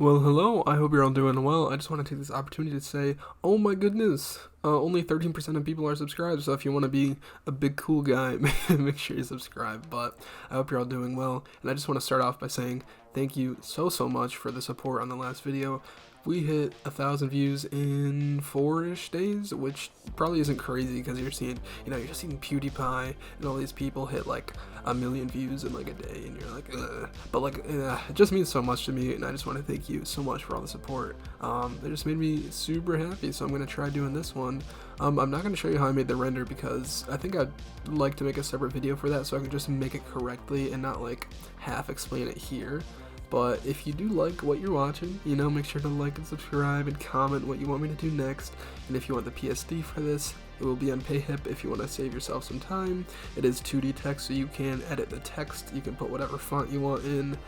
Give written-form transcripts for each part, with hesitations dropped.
Well, hello, I hope you're all doing well. I just want to take this opportunity to say, oh my goodness, only 13% of people are subscribed, so if you want to be a big cool guy, make sure you subscribe, but I hope you're all doing well, and I just want to start off by saying thank you so much for the support on the last video. We hit 1,000 views in 4-ish days, which probably isn't crazy because you're just seeing PewDiePie and all these people hit like 1,000,000 views in like a day, and you're like, ugh. But like, it just means so much to me, and I just want to thank you so much for all the support. It just made me super happy, so I'm gonna try doing this one. I'm not gonna show you how I made the render because I think I'd like to make a separate video for that, so I can just make it correctly and not like half explain it here. But if you do like what you're watching, make sure to like and subscribe and comment what you want me to do next. And if you want the PSD for this, it will be on PayHip if you want to save yourself some time. It is 2D text, so you can edit the text. You can put whatever font you want in.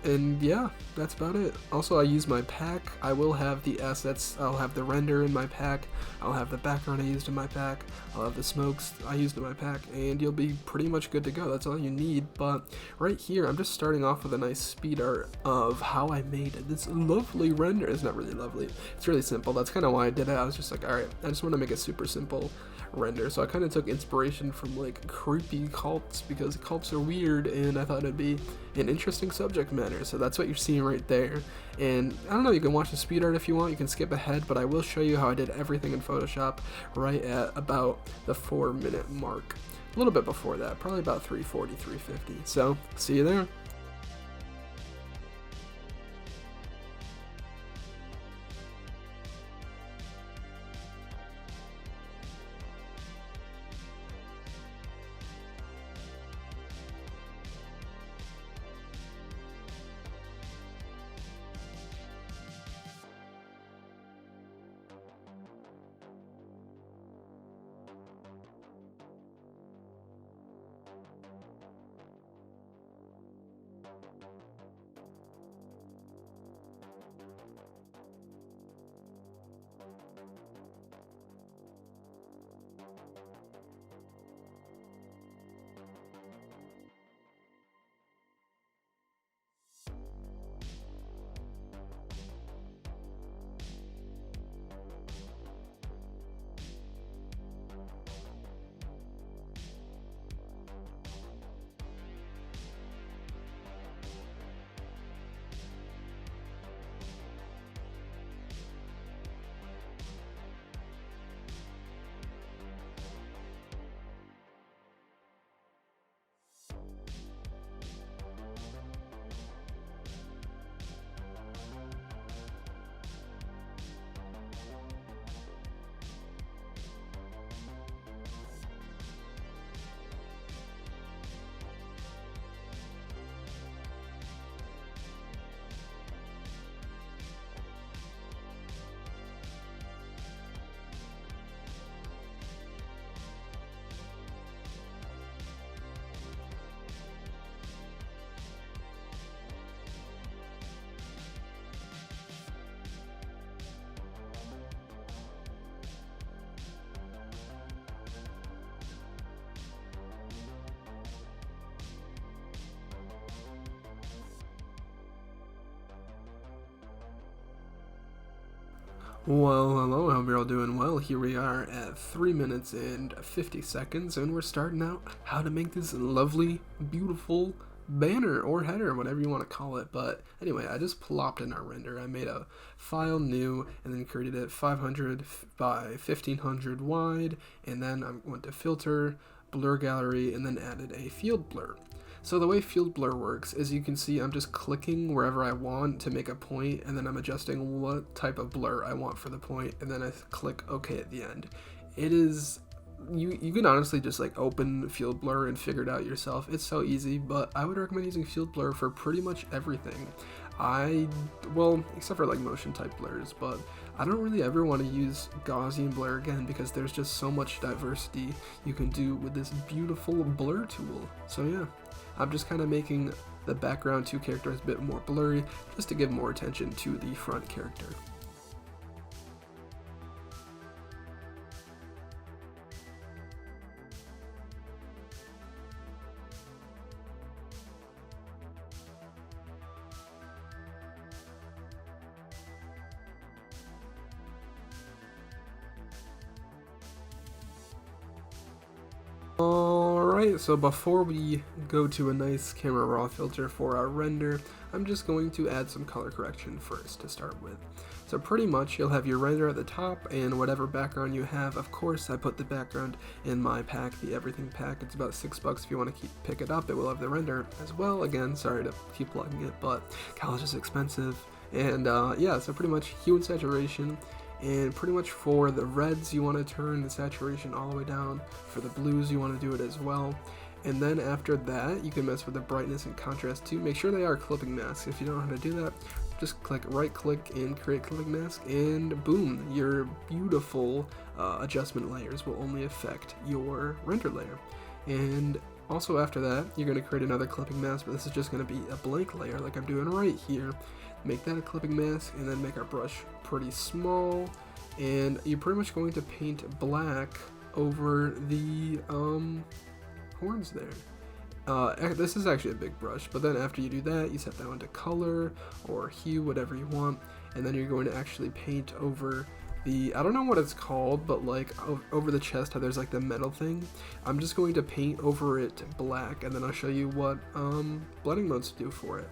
And yeah, that's about it. Also, I use my pack. I will have the assets. I'll have the render in my pack. I'll have the background I used in my pack. I'll have the smokes I used in my pack, and you'll be pretty much good to go. That's all you need. But right here, I'm just starting off with a nice speed art of how I made this lovely render. It's not really lovely. It's really simple. That's kind of why I did it. I was just like, all right, I just want to make a super simple render. So I kind of took inspiration from like creepy cults because cults are weird, and I thought it'd be an interesting subject matter. So that's what you're seeing right there. And I don't know, you can watch the speed art if you want, you can skip ahead, but I will show you how I did everything in Photoshop right at about the 4-minute mark. A little bit before that, probably about 3:40, 3:50. So see you there. Well, hello, I hope you're all doing well. Here we are at 3 minutes and 50 seconds, and we're starting out how to make this lovely, beautiful banner or header, whatever you want to call it. But anyway, I just plopped in our render. I made a file new and then created it 500 by 1500 wide, and then I went to filter, blur gallery, and then added a field blur. So the way field blur works is, you can see I'm just clicking wherever I want to make a point, and then I'm adjusting what type of blur I want for the point, and then I click OK at the end. It is, you can honestly just like open field blur and figure it out yourself. It's so easy, but I would recommend using field blur for pretty much everything. Well, except for like motion type blurs, but I don't really ever want to use Gaussian blur again because there's just so much diversity you can do with this beautiful blur tool. So yeah, I'm just kind of making the background 2 characters a bit more blurry just to give more attention to the front character. Alright, so before we go to a nice camera raw filter for our render, I'm just going to add some color correction first to start with. So pretty much you'll have your render at the top and whatever background you have. Of course, I put the background in my pack, the everything pack. It's about $6 if you want to pick it up. It will have the render as well. Again, sorry to keep plugging it, but college is expensive. And yeah, so pretty much hue and saturation. And pretty much for the reds, you want to turn the saturation all the way down. For the blues, you want to do it as well. And then after that, you can mess with the brightness and contrast too. Make sure they are clipping masks. If you don't know how to do that, just right click and create clipping mask, and boom, your beautiful adjustment layers will only affect your render layer. And also after that, you're going to create another clipping mask, but this is just going to be a blank layer like I'm doing right here. Make that a clipping mask, and then make our brush pretty small, and you're pretty much going to paint black over the horns there. This is actually a big brush, but then after you do that, you set that one to color or hue, whatever you want, and then you're going to actually paint over the, I don't know what it's called, but like over the chest how there's like the metal thing. I'm just going to paint over it black, and then I'll show you what blending modes do for it.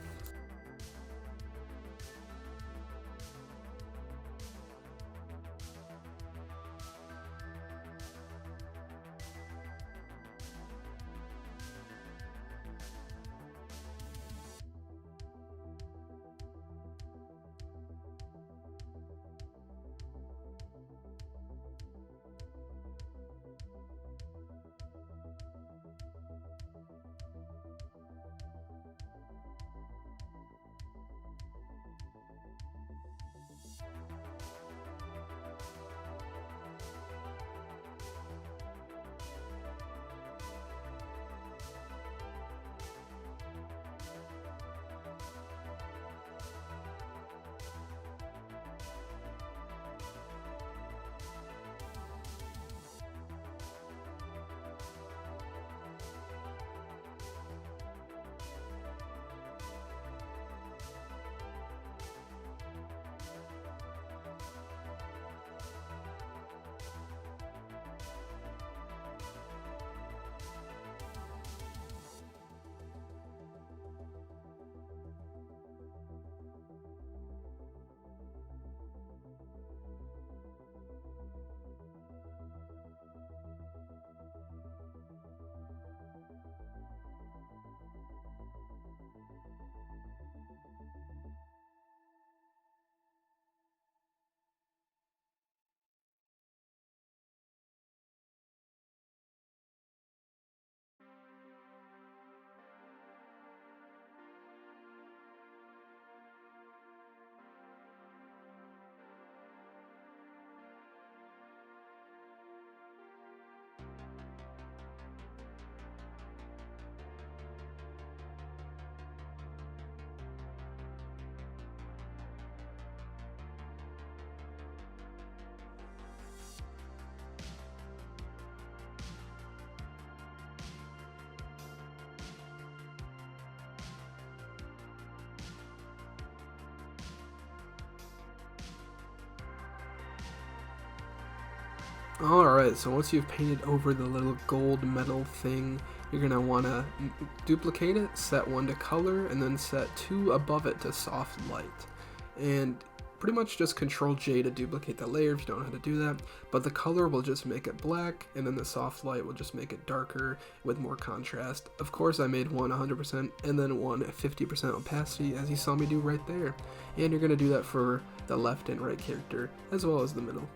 Alright, so once you've painted over the little gold metal thing, you're going to want to duplicate it, set one to color, and then set two above it to soft light. And pretty much just Control J to duplicate the layer if you don't know how to do that, but the color will just make it black, and then the soft light will just make it darker with more contrast. Of course, I made one 100% and then one 50% opacity, as you saw me do right there. And you're going to do that for the left and right character, as well as the middle.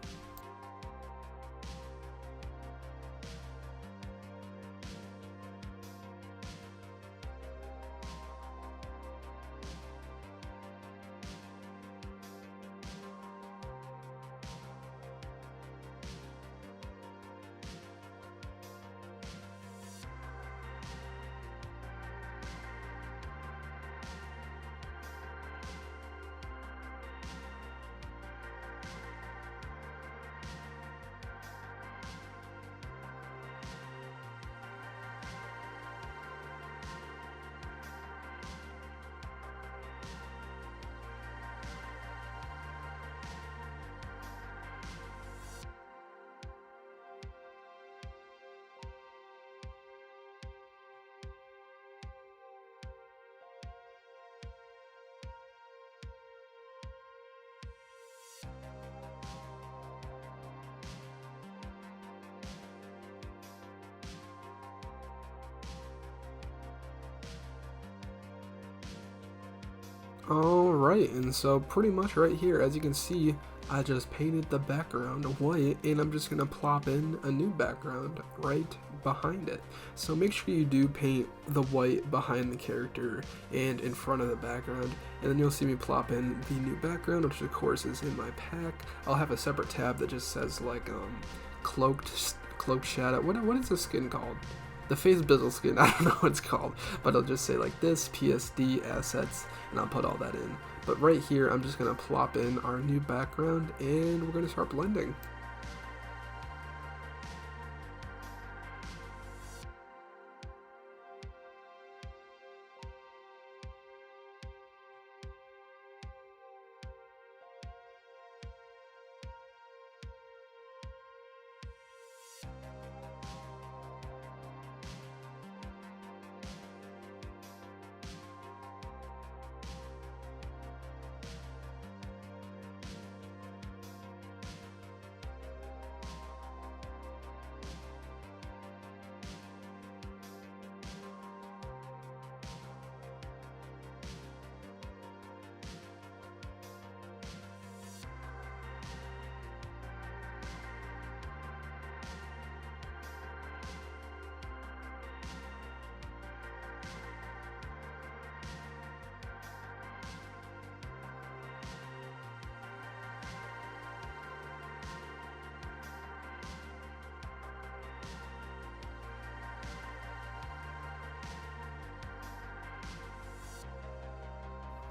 Alright, and so pretty much right here, as you can see, I just painted the background white, and I'm just going to plop in a new background right behind it. So make sure you do paint the white behind the character and in front of the background, and then you'll see me plop in the new background, which of course is in my pack. I'll have a separate tab that just says like cloaked shadow. What is this skin called? The face bezel skin, I don't know what it's called, but I'll just say like this, PSD assets, and I'll put all that in. But right here, I'm just going to plop in our new background, and we're going to start blending.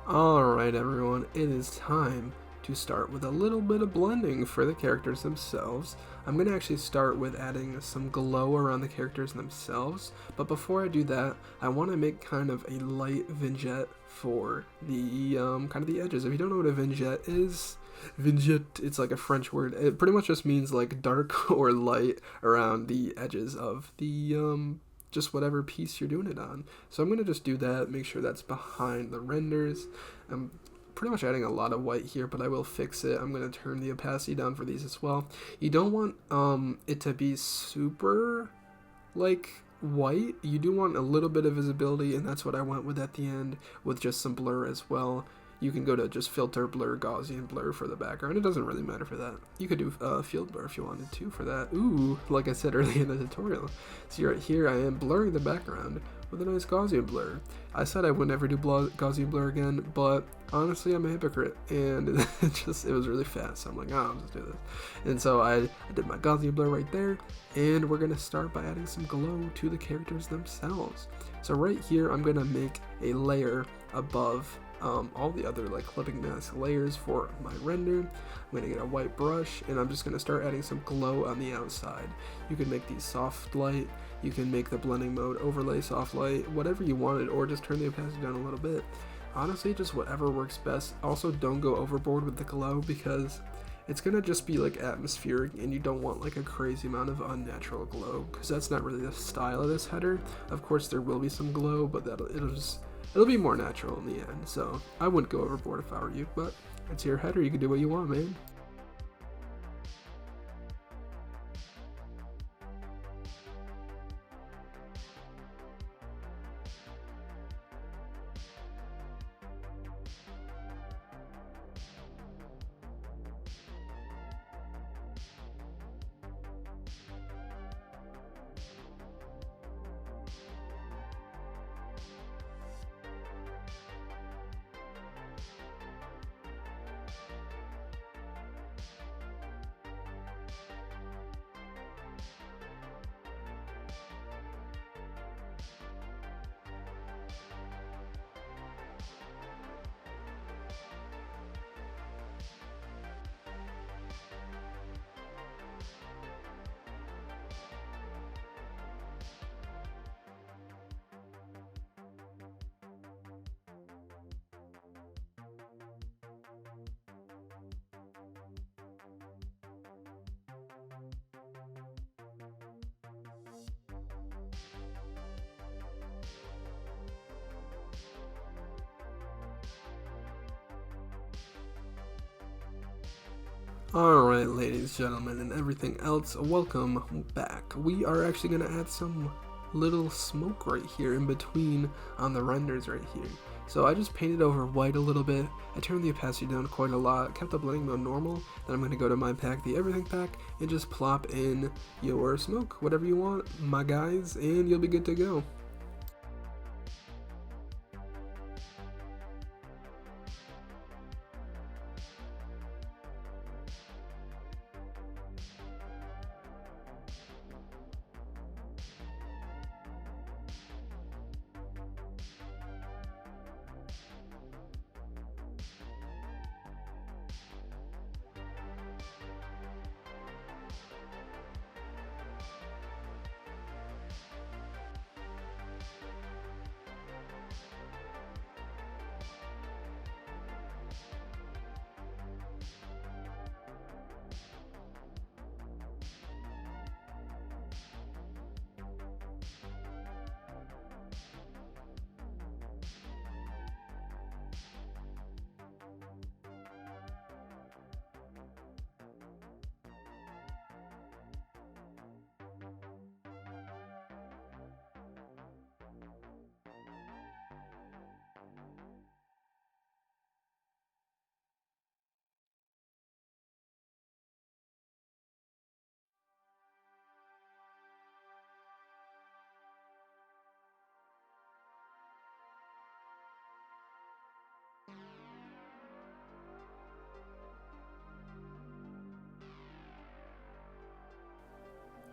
Alright everyone, it is time to start with a little bit of blending for the characters themselves. I'm going to actually start with adding some glow around the characters themselves, but before I do that, I want to make kind of a light vignette for the kind of the edges. If you don't know what a vignette is, vignette, it's like a French word. It pretty much just means like dark or light around the edges of the just whatever piece you're doing it on. So I'm going to just do that, make sure that's behind the renders. I'm pretty much adding a lot of white here, but I will fix it. I'm going to turn the opacity down for these as well. You don't want it to be super like white. You do want a little bit of visibility, and that's what I went with at the end, with just some blur as well. You can go to just filter, blur, Gaussian blur for the background. It doesn't really matter for that. You could do field blur if you wanted to for that. Ooh, like I said earlier in the tutorial. See right here, I am blurring the background with a nice Gaussian blur. I said I would never do Gaussian blur again, but honestly, I'm a hypocrite, and it was really fast. So I'm like, oh, I'll just do this. And so I did my Gaussian blur right there, and we're gonna start by adding some glow to the characters themselves. So right here, I'm gonna make a layer above all the other like clipping mask layers for my render. I'm going to get a white brush, and I'm just going to start adding some glow on the outside. You can make these soft light, you can make the blending mode overlay soft light, whatever you wanted, or just turn the opacity down a little bit. Honestly, just whatever works best. Also, don't go overboard with the glow, because it's going to just be like atmospheric, and you don't want like a crazy amount of unnatural glow, because that's not really the style of this header. Of course there will be some glow, but it'll be more natural in the end, so I wouldn't go overboard if I were you, but it's your header, you can do what you want, man. Alright, ladies, gentlemen, and everything else, welcome back. We are actually going to add some little smoke right here in between on the renders right here. So I just painted over white a little bit, I turned the opacity down quite a lot, kept the blending mode normal, then I'm going to go to my pack, the everything pack, and just plop in your smoke, whatever you want, my guys, and you'll be good to go.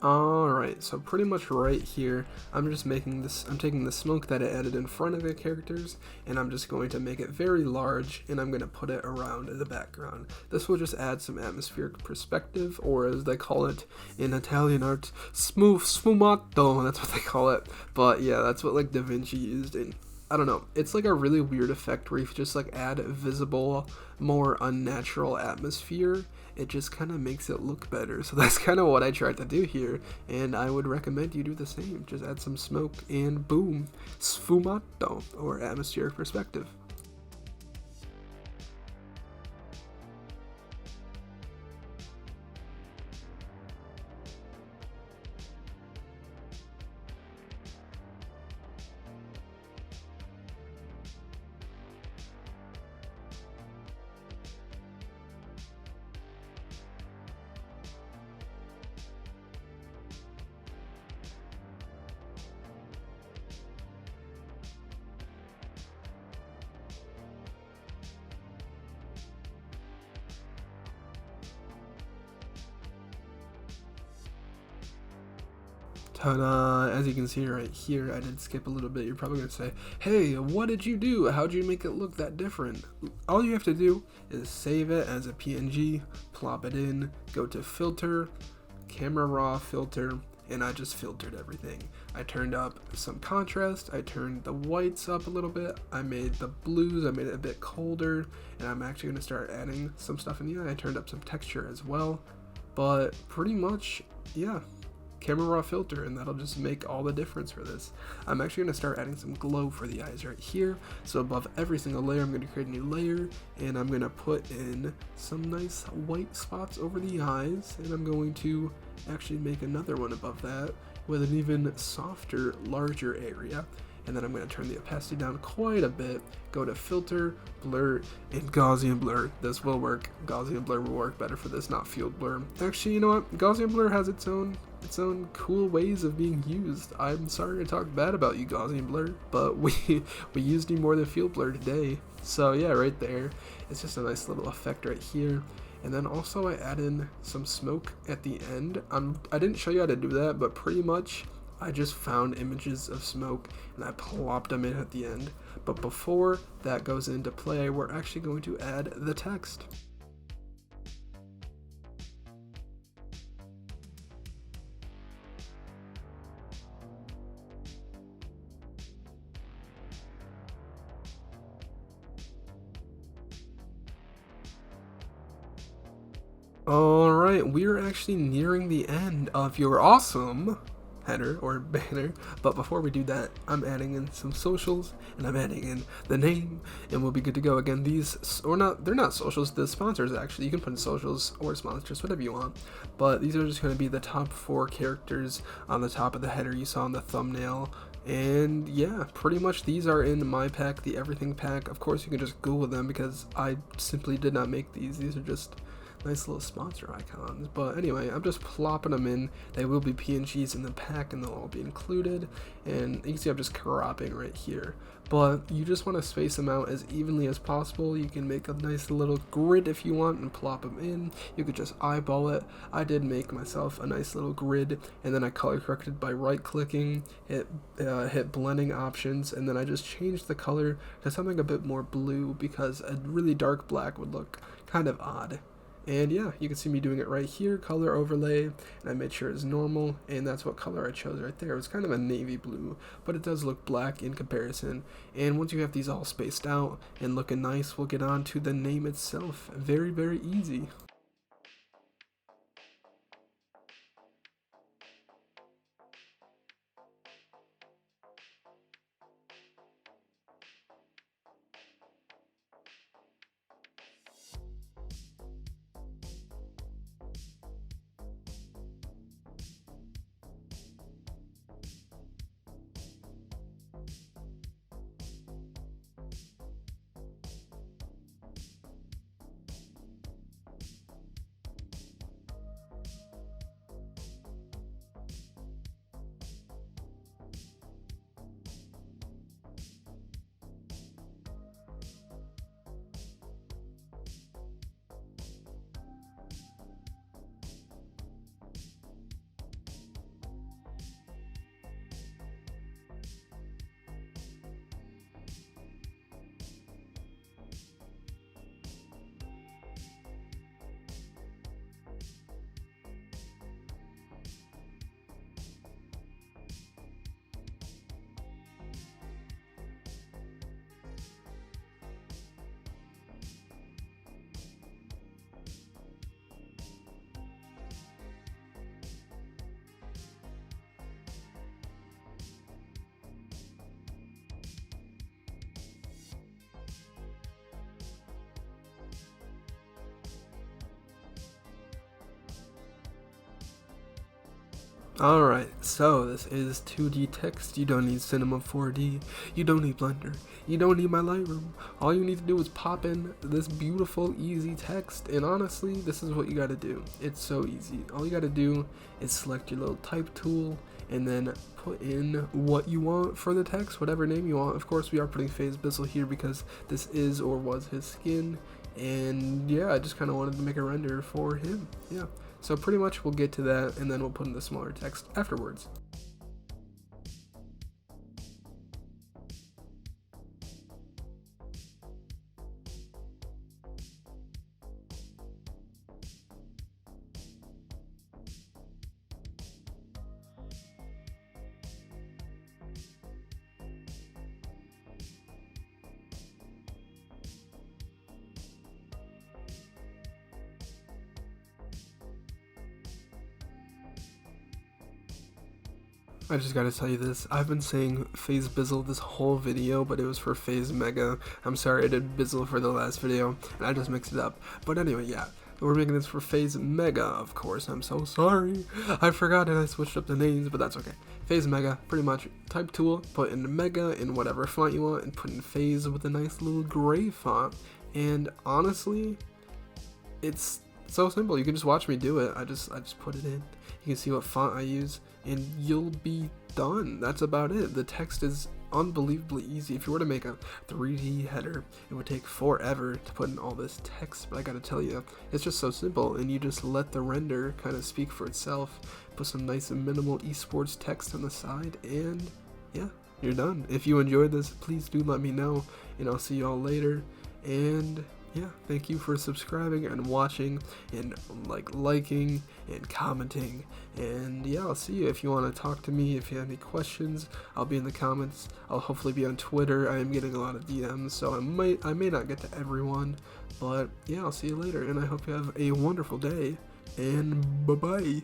Alright, so pretty much right here, I'm taking the smoke that I added in front of the characters, and I'm just going to make it very large, and I'm going to put it around the background. This will just add some atmospheric perspective, or as they call it in Italian art, sfumato, that's what they call it. But yeah, that's what like Da Vinci used, and I don't know, it's like a really weird effect where if you just like add visible, more unnatural atmosphere, it just kind of makes it look better. So that's kind of what I tried to do here, and I would recommend you do the same. Just add some smoke and boom, sfumato, or atmospheric perspective. Ta-da! As you can see right here, I did skip a little bit. You're probably going to say, hey, what did you do? How'd you make it look that different? All you have to do is save it as a PNG, plop it in, go to filter, camera raw filter, and I just filtered everything. I turned up some contrast, I turned the whites up a little bit, I made the blues, I made it a bit colder, and I'm actually going to start adding some stuff in the eye. I turned up some texture as well, but pretty much, yeah. Camera raw filter, and that'll just make all the difference for this. I'm actually going to start adding some glow for the eyes right here. So above every single layer, I'm going to create a new layer, and I'm going to put in some nice white spots over the eyes, and I'm going to actually make another one above that with an even softer, larger area. And then I'm going to turn the opacity down quite a bit, go to filter, blur, and Gaussian blur. This will work. Gaussian blur will work better for this, not field blur. Actually, you know what? Gaussian blur has its own cool ways of being used. I'm sorry to talk bad about you, Gaussian blur, but we used you more than field blur today. So yeah, right there. It's just a nice little effect right here. And then also I add in some smoke at the end. I didn't show you how to do that, but pretty much I just found images of smoke and I plopped them in at the end. But before that goes into play, we're actually going to add the text. Alright, we're actually nearing the end of your awesome header or banner, but before we do that, I'm adding in some socials, and I'm adding in the name, and we'll be good to go. Again, these, or not, they're not socials, the sponsors actually, you can put in socials or sponsors, whatever you want, but these are just going to be the top 4 characters on the top of the header you saw in the thumbnail, And yeah, pretty much these are in my pack, the everything pack. Of course you can just Google them because I simply did not make these are just nice little sponsor icons. But anyway, I'm just plopping them in. They will be PNGs in the pack and they'll all be included, and you can see I'm just cropping right here. But you just want to space them out as evenly as possible. You can make a nice little grid if you want and plop them in. You could just eyeball it. I did make myself a nice little grid, and then I color corrected by right clicking, hit blending options, and then I just changed the color to something a bit more blue because a really dark black would look kind of odd. And yeah, you can see me doing it right here, color overlay, and I made sure it's normal, and that's what color I chose right there. It was kind of a navy blue, but it does look black in comparison. And once you have these all spaced out and looking nice, we'll get on to the name itself. Very, very easy. Alright, so this is 2D text. You don't need Cinema 4D, you don't need Blender, you don't need my Lightroom. All you need to do is pop in this beautiful, easy text, and honestly, this is what you gotta do. It's so easy. All you gotta do is select your little type tool, and then put in what you want for the text, whatever name you want. Of course, we are putting FaZe Bizzle here because this is or was his skin, and yeah, I just kind of wanted to make a render for him, yeah. So pretty much we'll get to that, and then we'll put in the smaller text afterwards. I just gotta tell you this, I've been saying FaZe Bizzle this whole video, but it was for FaZe Mega. I'm sorry, I did Bizzle for the last video, and I just mixed it up. But anyway, yeah, we're making this for FaZe Mega, of course. I'm so sorry. I forgot and I switched up the names, but that's okay. FaZe Mega, pretty much type tool, put in Mega in whatever font you want, and put in FaZe with a nice little gray font. And honestly, it's so simple. You can just watch me do it. I just put it in. You can see what font I use, and you'll be done. That's about it. The text is unbelievably easy. If you were to make a 3D header, it would take forever to put in all this text, but I gotta tell you, it's just so simple, and you just let the render kind of speak for itself. Put some nice and minimal esports text on the side, and yeah, you're done. If you enjoyed this, please do let me know, and I'll see y'all later. And yeah, thank you for subscribing and watching and liking and commenting. And yeah, I'll see you. If you want to talk to me, if you have any questions, I'll be in the comments. I'll hopefully be on Twitter. I am getting a lot of DMs, so I may not get to everyone, but yeah, I'll see you later, and I hope you have a wonderful day, and bye bye.